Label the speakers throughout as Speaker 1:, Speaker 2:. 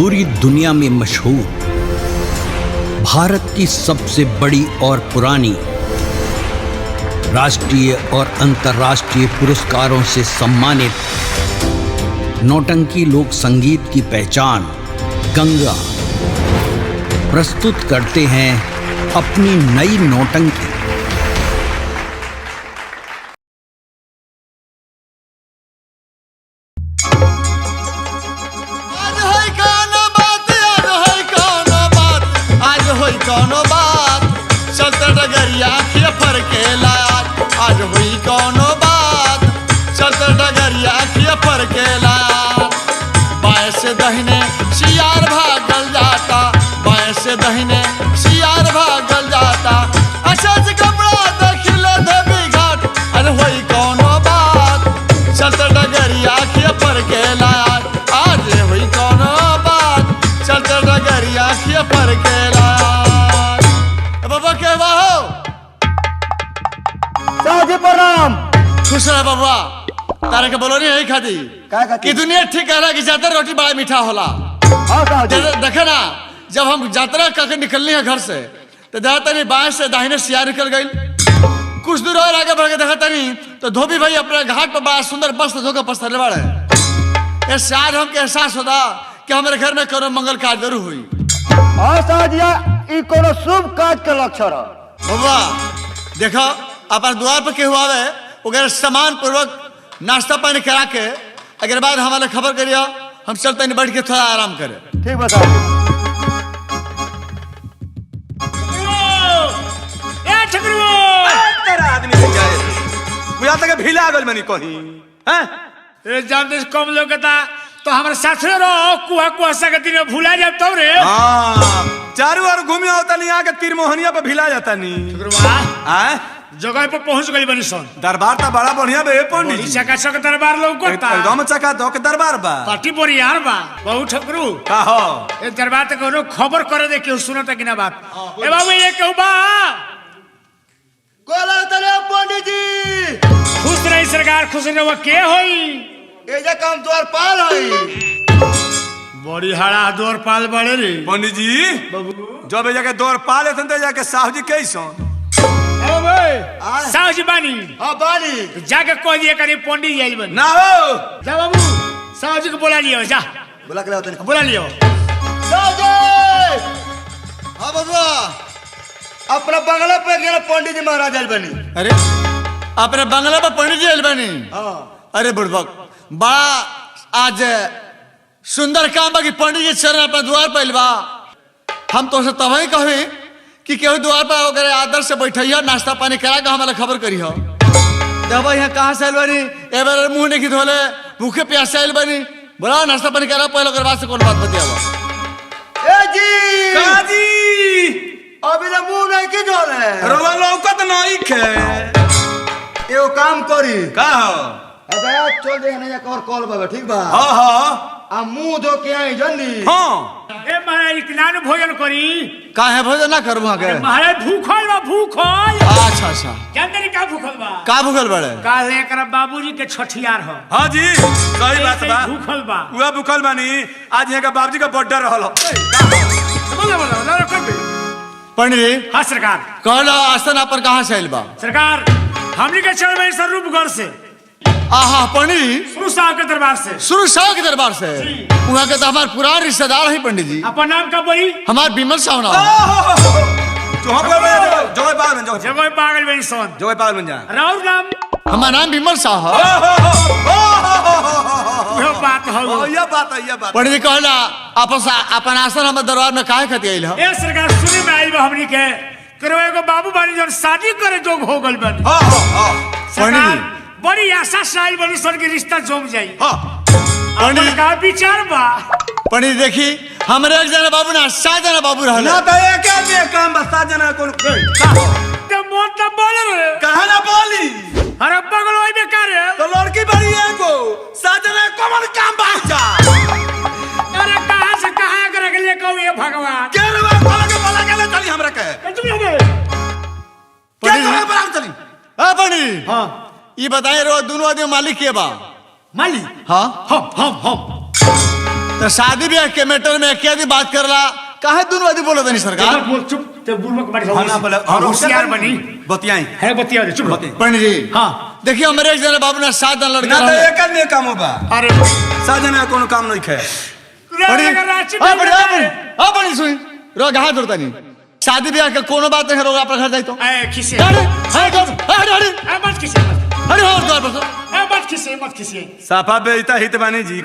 Speaker 1: पूरी दुनिया में मशहूर, भारत की सबसे बड़ी और पुरानी, राष्ट्रीय और अंतर्राष्ट्रीय पुरस्कारों से सम्मानित नौटंकी लोक संगीत की पहचान गंगा प्रस्तुत करते हैं अपनी नई नौटंकी।
Speaker 2: दहिने सियार भागल जाता, बाएं से दहिने सियार भागल जाता, अशज कपड़ा देखिले धोबी घाट, अरे होई कौनो बात, चलते डगरिया खिया पर के लाया, आज होई कौनो बात, चलते डगरिया खिया पर के लाया। बाबा के बाहो
Speaker 3: साहब प्रणाम।
Speaker 2: खुश रह बाबा, तारे के बोलो नहीं है खाती कि दुनिया ठीक कह रहा कि ज्यादा रोटी बड़ा मीठा होला। देखे ना, जब हम यात्रा करके निकलनी है घर से तो देखा नहीं बाएं से दाहिने सियार निकल गई, कुछ दूर और आगे बढ़ के देखा नहीं तो धोबी भाई अपने घाट पर बड़ा सुंदर वस्त्र धोकर पसरने वाले हैं। शायद हमके एहसास होता कि हमारे घर में कोनो मंगल कार्य जरूर हुई।
Speaker 3: कोनो शुभ कार्य के लक्षण है
Speaker 2: बाबा। देखो अपन द्वार पर केहू आवे वगैरह सम्मान पूर्वक नाश्ता पानी करा के अगर बाद हमारे खबर करियो, हम चलते नहीं बैठ के थोड़ा आराम करें।
Speaker 3: ठीक बता
Speaker 4: आदमी मुझे तक भिला गल मनी कहीं हैं
Speaker 5: जानते कम लोग तो हमारे साथ रहो कुआ कुआ सकती ने भूला जाता रे।
Speaker 4: हां चारों ओर घूमे होता नहीं आके तीर मोहनिया पे भिला जाता नहीं।
Speaker 5: हैं जगह पे पहुंच गई बनी सन।
Speaker 4: दरबार तो बड़ा बढ़िया बे पंडित जी,
Speaker 5: चकाचक दरबार लौकता
Speaker 4: एकदम चकाचक दरबार बा,
Speaker 5: पार्टी बोरियार बा। बहु ठकरू
Speaker 4: का हो
Speaker 5: ए दरबार तक कोनो खबर करे दे के सुनता कि ना बात। ए बाबू ये कहू बा
Speaker 3: कोला तले पंडित जी।
Speaker 5: खुश रही सरकार, खुश रहो के होई
Speaker 3: ए जे काम द्वारपाल होई।
Speaker 5: बड़ी हड़ा द्वारपाल बड़े रे
Speaker 4: पंडित जी। बाबू जब जाके द्वारपाल एथन त जाके साहब जी कैसन
Speaker 5: साहब जी बानी।
Speaker 3: हां बानी
Speaker 5: जाके कह दिए करी पंडित जी बन
Speaker 4: ना हो।
Speaker 5: जा बाबू साहब जी को बुला लियो, जा
Speaker 3: बुला के लाओ,
Speaker 5: बुला लियो।
Speaker 3: साहब जी। हां बाबा अपना बंगला पे गया पंडित जी महाराज आइल बनी।
Speaker 2: अरे अपने बंगला पर पंडित जी आइल बनी।
Speaker 3: हां
Speaker 2: अरे बुड़बक बड़ा आज सुंदर काम बा कि पंडित जी चरण अपना द्वार पर आइल बा। हम तो से तभी कहे कि केहू द्वार पर वगैरह आदर से बैठिया, नाश्ता पानी करा के हमारा खबर करियो। जब यहाँ कहाँ से आइल बनी, ए बार मुंह नहीं धोले, भूखे प्यासे आइल बनी, बोला नाश्ता पानी करा पहले ओकर बाद से कौन बात बतियावा।
Speaker 3: ए जी
Speaker 4: का जी
Speaker 3: अभी ना मुंह नहीं की धोले,
Speaker 4: रोवा लौकत नहीं खे।
Speaker 3: एगो काम करी
Speaker 4: का हो
Speaker 3: अदया चल दे ना एक और कॉल बाबा, ठीक बा।
Speaker 4: हां हां
Speaker 3: आ मुंह धो के आई जल्दी।
Speaker 4: हां
Speaker 5: ए महाराज किनान भोजन करी
Speaker 2: का है भोजन ना करू वहाँ के।
Speaker 5: महाराज भूखल बा भूखल।
Speaker 2: अच्छा अच्छा
Speaker 5: जानते का भूखल बा
Speaker 2: का भूखल बड़े
Speaker 5: काल एकरा बाबूजी के छठियार हो।
Speaker 4: हां जी सही बात बा।
Speaker 5: भूखल बा
Speaker 4: उहा भूखल बानी, आज यहाँ का बाबूजी का बर्थडे रहल।
Speaker 5: बोला बोला कर दे
Speaker 2: पंडित जी।
Speaker 5: हाँ सरकार।
Speaker 2: कहला आसन पर कहाँ से आइल बा।
Speaker 5: सरकार हमनी के चल रहे स्वरूपगढ़ से।
Speaker 2: आहा पंडित जी
Speaker 5: शुरू साहब के दरबार से।
Speaker 2: शुरू साहब के दरबार से वहाँ के तो हमारे पुराने रिश्तेदार है पंडित जी।
Speaker 5: अपन नाम का बोली
Speaker 2: हमारे बिमल साहब नाम।
Speaker 4: जो हम जगह पागल बन जाओ,
Speaker 5: जगह पागल बनी सोन
Speaker 4: जगह पागल बन जा।
Speaker 5: राउर नाम
Speaker 2: हमारा नाम बिमल साहब।
Speaker 5: वो बात हो
Speaker 4: ये बात
Speaker 2: पंडित जी कहला अपन आसन हमारे दरबार में काहे खातिर आइल हो।
Speaker 5: ए सरकार सुने में आई बा हमनी के करवे को बाबू बानी जन शादी करे जोग हो गल बन। सरकार बड़ी आशा से आई बनी सन के रिश्ता जोम जाई। पंडित का विचार बा
Speaker 2: पंडित देखी हमारे एक जना बाबू ना 7 जना बाबू रहल
Speaker 4: ना तो एक आदमी काम बता जना कोन
Speaker 5: ते मोट ना बोल रे
Speaker 4: कहां ना बोली।
Speaker 5: अरे बगल होई बेकार है
Speaker 4: तो लड़की बड़ी है को 7 जना कौन काम बाजा।
Speaker 5: अरे कहां से कहां करे के लिए कहू ये भगवान
Speaker 4: के रे बोला के चली हमरा के
Speaker 5: तुम हमें
Speaker 4: पंडित जी बराबर चली।
Speaker 2: हां पंडित। हां ये बताए रो दोनों आदमी मालिक के बा।
Speaker 5: माली
Speaker 2: हाँ
Speaker 5: हम
Speaker 2: तो शादी ब्याह के मैटर में क्या दी बात करला काहे दोनों आदमी बोले नहीं सरकार
Speaker 5: बोल चुप ते बुलबक बाड़ी
Speaker 4: हाँ ना बोले
Speaker 5: होशियार बनी
Speaker 4: बतियाई
Speaker 5: है बतिया दे चुप रहो।
Speaker 2: पंडित जी
Speaker 5: हाँ
Speaker 2: देखिए हमारे एक जना बाबू ने 7 जन लड़का
Speaker 4: ना तो
Speaker 2: रहले।
Speaker 4: एक आदमी काम होबा
Speaker 5: अरे
Speaker 4: साजन में कोनो काम नहीं खे
Speaker 2: पंडित हाँ पंडित सुन रो कहाँ जोड़ता नहीं शादी ब्याह के कोनो बात नहीं रोग अपना घर जाए तो
Speaker 5: खिसे
Speaker 2: अरे अरे
Speaker 5: मत खिसे
Speaker 2: अरे और द्वार पर
Speaker 5: मत खिसे
Speaker 4: साफा बेइता हित बानी जी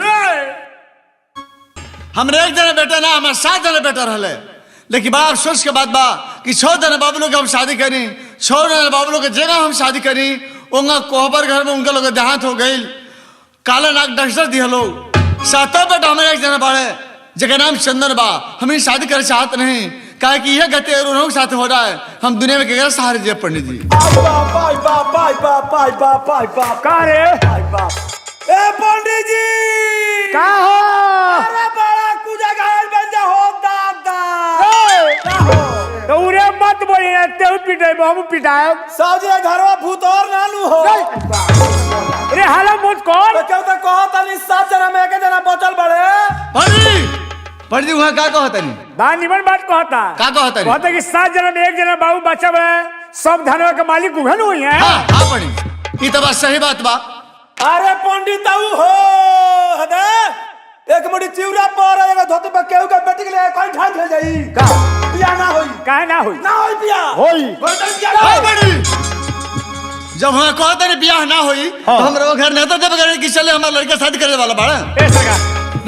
Speaker 2: हमरे एक जना बेटा ना हमारे 7 जना बेटा रहले लेकिन बड़ा अफसोस के बात बा कि 6 जना बाबू लोग हम शादी करी 6 जना बाबू लोग के जगह हम शादी करी उनका कोहबर घर में उनका लोग देहांत हो गई काला नाक डॉक्टर दिया लोग 7 बेटा हमारे एक जना बाड़े जगह नाम चंदन बा हम शादी करे चाहत नहीं कहे कि यह गति उन्होंने साथ हो रहा है हम दुनिया में क्या सहारे दिए पंडित जी
Speaker 5: का रे
Speaker 3: ए पंडित जी
Speaker 5: का हो
Speaker 3: अरे बड़ा कुजा घायल बन जा हो दादा
Speaker 5: तो उरे मत बोली ना ते पिटाई हम पिटाए
Speaker 3: साजे घरवा भूत और नानू हो
Speaker 5: अरे हाला मत कौन
Speaker 3: तो क्यों तो कहो तनी 7 जना में एक जना बचल बड़े
Speaker 2: पंडित जी वहाँ क्या कहता नहीं
Speaker 5: बा निमन बात कहता
Speaker 2: का कहता नहीं
Speaker 5: कहता कि 7 जना में एक जना बाबू बच्चा बा सब धनवा के मालिक उहन हुई है
Speaker 2: हाँ पंडित ये तो बात सही बात बा
Speaker 3: अरे पंडित ताऊ हो हदे एक मुड़ी चिवरा पर एगो धोती पर केहू के बेटी के लिए कोई ठान ले जाई का बियाह ना होई
Speaker 5: काहे ना होई
Speaker 3: बियाह
Speaker 5: होई
Speaker 3: बर्तन क्या
Speaker 2: हाँ पंडित जब वहाँ कहता नहीं ब्याह ना हुई तो हम लोग घर नहीं तो जब करें कि चले हमारा लड़का शादी करने वाला बड़ा
Speaker 5: ए सगा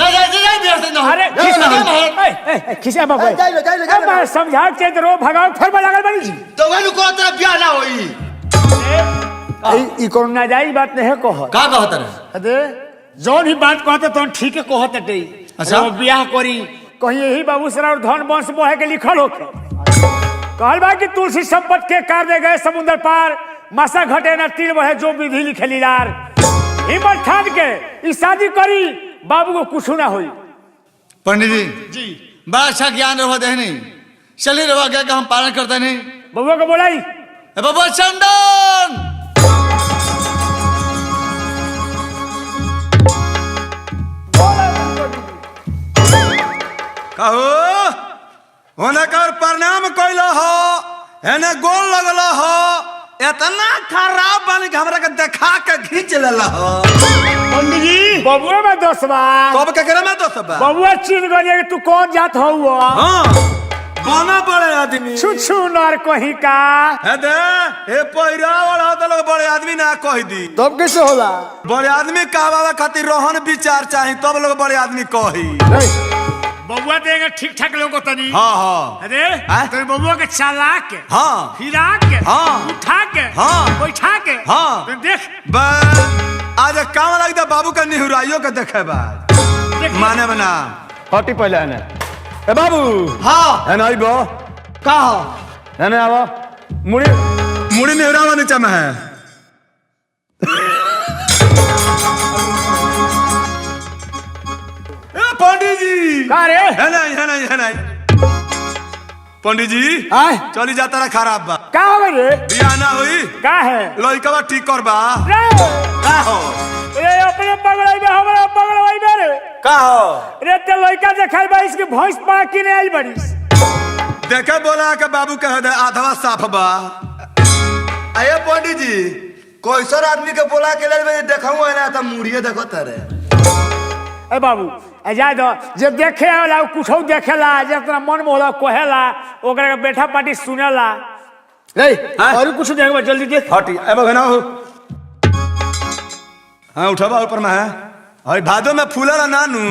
Speaker 2: ना जाए ब्याह से ना हो।
Speaker 5: अरे
Speaker 2: जाए ना हो।
Speaker 5: खिसे बाबू
Speaker 3: जाई लो
Speaker 5: समझा के रो भगाओ फिर लागल बनी जी
Speaker 2: तो वही को तेरा ब्याह ना हुई
Speaker 5: ई कोनो नाजायज बात नहीं कह
Speaker 2: का कहता रहे
Speaker 5: अरे जो भी बात कहते तो ठीक है कहते टे
Speaker 2: अच्छा।
Speaker 5: वो ब्याह करी कहीं यही बाबू सरा और धन वंश मोहे के लिखल होके कहल बा कि तुलसी संपत के कार दे गए समुद्र पार मासा घटे ना तीर बढ़े जो विधि लिखे लीलार हिम्मत ठान के ई शादी करी बाबू को कुछ ना होई
Speaker 2: पंडित जी बड़ा अच्छा ज्ञान रहा दे नहीं चलिए रवा क्या हम पालन करते नहीं
Speaker 5: बबुआ को बोलाई
Speaker 2: बाबा चंदन
Speaker 4: कहो होने कर प्रणाम कइला हो एने गोल लगला हो इतना खराब बन के हमरा के देखा के खींच लेला हो
Speaker 5: पंडित जी बबुआ में दोस्त बा
Speaker 4: कब के करे में दोस्त बा
Speaker 5: बबुआ चीन गलिए कि तू कौन जात हो
Speaker 4: हां बना बड़े आदमी
Speaker 5: छु छु नर कहीं का
Speaker 4: है दे ए पैरा वाला तो लोग बड़े आदमी ना कह दी
Speaker 3: तब कैसे होला
Speaker 4: बड़े आदमी कहवा खातिर रोहन विचार चाही तब लोग बड़े आदमी कही
Speaker 5: बबुआ देंगे ठीक ठाक लोग को तनी
Speaker 4: हाँ हाँ
Speaker 5: अरे तो बबुआ के चला के
Speaker 4: हाँ
Speaker 5: हिला के
Speaker 4: हाँ
Speaker 5: उठा के
Speaker 4: हाँ
Speaker 5: बैठा के
Speaker 4: हाँ
Speaker 5: तो देख
Speaker 4: आज काम लगता बाबू का निहुराइयो के देखे बा माने बना
Speaker 3: हटी पहले ने ए बाबू
Speaker 2: हाँ
Speaker 3: है ना आइबो
Speaker 2: का
Speaker 3: है ना आवा मुड़ी
Speaker 4: मुड़ी निहुरावा नीचे में है पंडित जी
Speaker 5: का रे
Speaker 4: है नहीं पंडित जी चली जाता रहा खराब बा
Speaker 5: का हो रे
Speaker 4: बियाह ना हुई
Speaker 5: का है
Speaker 4: लड़का ठीक कर बा
Speaker 5: रे
Speaker 4: का हो
Speaker 5: रे अपने पगड़ाई में हमरा पगड़ाई में रे
Speaker 3: का हो
Speaker 5: रे ते लड़का देखाई बा इसके भैंस पा के नहीं आई बड़ी
Speaker 4: देखे बोला के बाबू कह दे आधवा साफ बा
Speaker 3: आये पंडित जी कोई सर आदमी के बोला के ले देखऊ है ना त मुड़िए देखो तारे
Speaker 5: ए बाबू जा दो जे देखे वाला कुछ देखेला जितना मन मोहला कहेला ओकरा के बैठा पार्टी सुनेला
Speaker 3: रे
Speaker 5: और कुछ देखबा जल्दी देख
Speaker 4: हटी अब ना हो हाँ उठावा ऊपर में है अरे भादो में फूला नानू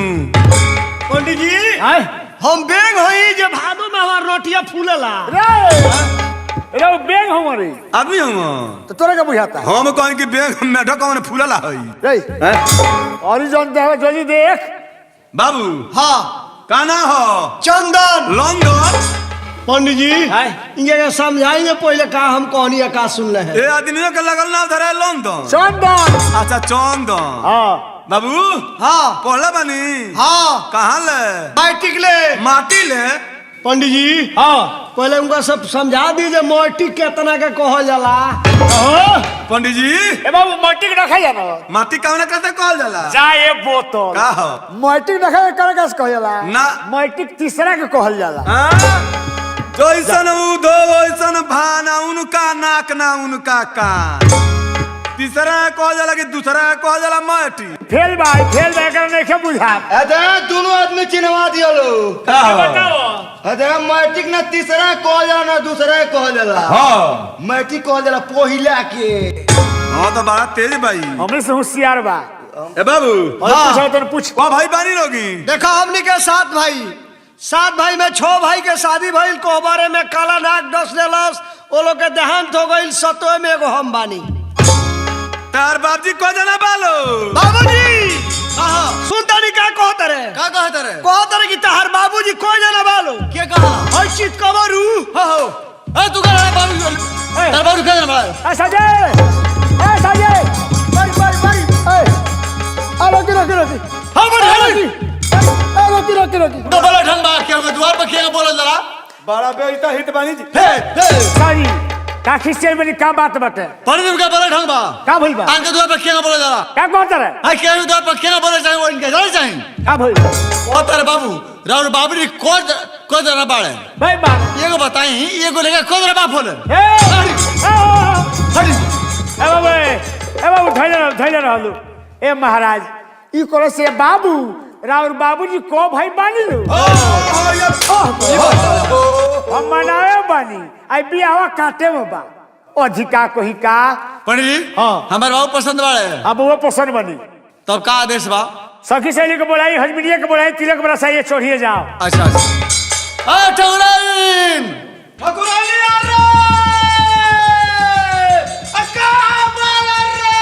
Speaker 3: पंडित जी
Speaker 5: आय
Speaker 3: हम बेग हई जे भादो में हमार रोटियां फूलेला
Speaker 5: रे वो बेग हमारे
Speaker 4: आदमी हम
Speaker 3: तो तोरा का बुझाता है
Speaker 4: हम कहें कि बेग में ढका मैंने फूला हई
Speaker 3: रे
Speaker 5: और जन देख जल्दी देख
Speaker 4: बाबू
Speaker 3: हां
Speaker 4: काना हो
Speaker 3: चंदन
Speaker 4: लंदन
Speaker 3: पंडित जी इनके समझाइए पहले का हम कहानी का सुन रहे हैं
Speaker 4: ए आदमियों के लगल ना धरे लंदन
Speaker 5: चंदन
Speaker 4: अच्छा चंदन
Speaker 5: हां
Speaker 4: बाबू
Speaker 3: हां
Speaker 4: पढ़ला बानी
Speaker 3: हां
Speaker 4: कहाँ ले
Speaker 3: बैटिक ले
Speaker 4: माटी ले
Speaker 6: पंडित जी
Speaker 3: हाँ
Speaker 6: पहले उनका सब समझा दीजिए मोटी केतना के कहल जाला।
Speaker 4: पंडित जी
Speaker 5: ए बाबू मट्टी के रखा जाना
Speaker 4: माटी कौन कहते कहल जाला
Speaker 5: जाए बोतल
Speaker 4: का हो
Speaker 3: मैट्रिक देखा करे का कहल जाला
Speaker 4: ना
Speaker 5: मैट्रिक तीसरा के कहल जाला।
Speaker 4: जैसन उधो वैसन भाना उनका नाक ना उनका कान। तीसरा कहल जाला कि दूसरा कहल जाला माटी।
Speaker 5: फेल भाई कर नहीं के बुझा
Speaker 6: अरे दोनों आदमी चिन्हवा दियो लो।
Speaker 4: का हो
Speaker 5: बताओ
Speaker 6: अरे मैट्रिक ना तीसरा कहल जाला ना दूसरा कहल जाला।
Speaker 4: हाँ
Speaker 6: मैट्रिक कहल जाला पहिला के।
Speaker 4: हाँ तो बड़ा तेज भाई।
Speaker 5: हमरे से होशियार बा।
Speaker 4: ए बाबू
Speaker 5: और पूछो तो पूछ
Speaker 4: वाह भाई बानी लोगी
Speaker 6: देखा हमनी के 7 भाई में 6 भाई के शादी भइल कोहबरे में काला नाग डस लेलस ओ लोग के देहांत हो गइल 7 में एगो हम बानी।
Speaker 4: तार बाबजी को जना बालो
Speaker 6: बाबूजी सुनतानी का कहत रे कहत रे कि तहार बाबूजी को जना बालो
Speaker 2: के कहला
Speaker 6: हई चित कबरू
Speaker 2: हो ए तू कहला बाबू तार बाबू कहला बड़ा
Speaker 5: ए साजे
Speaker 3: बड़ी ए आ रोकी
Speaker 2: हां बड़ी
Speaker 3: रोकी
Speaker 2: तो बोला ढंग बा के हम द्वार पर के बोला जरा
Speaker 3: बड़ा बेइज्जत हित बानी जी
Speaker 5: सॉरी का खिस्से में का बात बाटे
Speaker 2: पंडित का बोला ढंग बा
Speaker 5: का भइल बा
Speaker 2: आंके द्वार पर के बोला जरा
Speaker 5: का कहत रे
Speaker 2: आ के द्वार पर के बोला जाए वो इनके जाने चाहिए
Speaker 5: का भइल
Speaker 2: ओ तारे बाबू राउर बाबरी को जना बाड़े
Speaker 5: भाई बात
Speaker 2: एगो बताई एगो लेके को जना बाप बोले
Speaker 5: ए बाबू धैले रहलू ए महाराज ई करे से बाबू राउर बाबूजी को भाई बानी लो हम मनावे बानी आई बियावा काटे में बा अधिका कोही का
Speaker 2: पंडित जी हमारे बाबू पसंद बाड़े
Speaker 5: अब वो पसंद बनी
Speaker 2: तब का आदेश बा
Speaker 5: सखी सहेली को बोलाई हजमिनिया को बोलाई तिलक बरसा ये छोड़िए जाओ
Speaker 2: अच्छा आ ठकुराइन
Speaker 4: ठकुरानी आ रे अक्का मार रे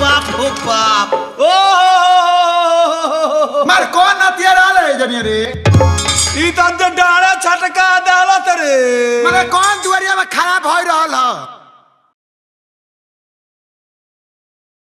Speaker 6: बाप हो बाप
Speaker 4: ओ
Speaker 6: मार कौन नतिया डाले जनिया रे
Speaker 4: ई त डाड़ा छटका डालत रे
Speaker 6: माने कौन दुआरिया में खराब होई रहल ह